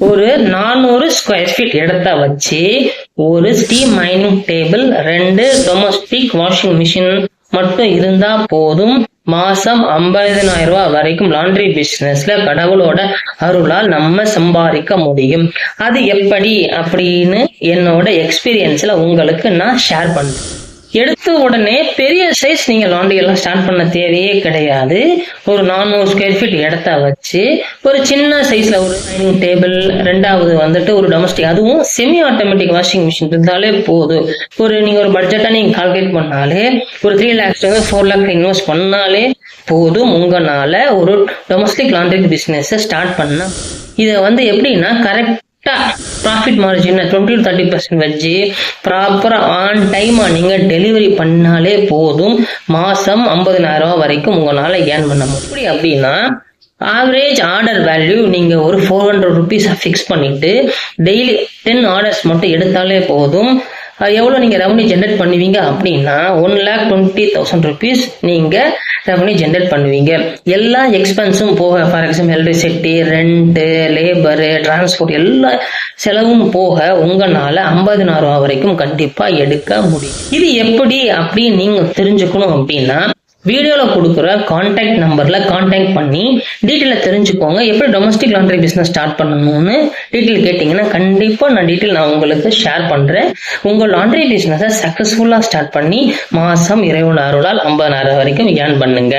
ஒரு 400 square feet இடத்த வச்சு ஒரு steam mining table, 2 domestic washing machine மட்டும் இருந்தா போதும். மாசம் 50,000 ரூபாய் வரைக்கும் லாண்ட்ரி பிசினஸ்ல கடவுளோட அருளால் நம்ம சம்பாதிக்க முடியும். அது எப்படி அப்படின்னு என்னோட எக்ஸ்பீரியன்ஸ்ல உங்களுக்கு நான் ஷேர் பண்றேன். எடுத்த உடனே பெரிய சைஸ் நீங்க லாண்ட்ரி எல்லாம் ஸ்டார்ட் பண்ண தேவையே கிடையாது. ஒரு 400 ஸ்கொயர் ஃபீட் இடத்த வச்சு ஒரு சின்ன சைஸ்ல ஒரு டைனிங் டேபிள், 2வது வந்துட்டு ஒரு டொமஸ்டிக், அதுவும் செமி ஆட்டோமேட்டிக் வாஷிங் மிஷின் இருந்தாலே போதும். நீங்க ஒரு பட்ஜெட்டா நீங்க கால்குலேட் பண்ணாலே ஒரு 3 lakhs 4 lakh இன்வெஸ்ட் பண்ணாலே போதும். உங்களால ஒரு டொமஸ்டிக் லாண்ட்ரி பிசினஸ் ஸ்டார்ட் பண்ண இதை எப்படின்னா கரெக்ட் ப்ராஃபிட் மார்ஜின் 20-30% வச்சு ப்ராப்பரா ஆன் டைமா நீங்க டெலிவரி பண்ணாலே போதும். மாசம் 50,000 ரூபாய் வரைக்கும் உங்களால ஏர்ன் பண்ண முடியும். அப்படின்னா ஆவரேஜ் ஆர்டர் வேல்யூ நீங்க ஒரு 400 rupees ஃபிக்ஸ் பண்ணிட்டு டெய்லி 10 ஆர்டர்ஸ் மட்டும் எடுத்தாலே போதும். எவ்வளவு நீங்க ரெவன்யூ ஜென்ரேட் பண்ணுவீங்க அப்படின்னா 1,20,000 rupees நீங்க ரெவன்யூ ஜென்ரேட் பண்ணுவீங்க. எல்லா எக்ஸ்பென்ஸும் போக, for example electricity, rent, labour, transport எல்லா செலவும் போக உங்களால 50,000 ரூபாய் வரைக்கும் கண்டிப்பா எடுக்க முடியும். இது எப்படி அப்படின்னு நீங்க தெரிஞ்சுக்கணும் அப்படின்னா வீடியோல கொடுக்குற கான்டாக்ட் நம்பர்ல கான்டாக்ட் பண்ணி டீட்டெயில தெரிஞ்சுக்கோங்க. எப்படி டொமஸ்டிக் லாண்ட்ரி பிசினஸ் ஸ்டார்ட் பண்ணணும்னு டீட்டெயில் கேட்டீங்கன்னா கண்டிப்பா நான் உங்களுக்கு ஷேர் பண்றேன். உங்க லாண்ட்ரி பிசினஸை சக்சஸ்ஃபுல்லா ஸ்டார்ட் பண்ணி மாசம் இறைவன் அருளால் 50,000 வரைக்கும் ஏர்ன் பண்ணுங்க.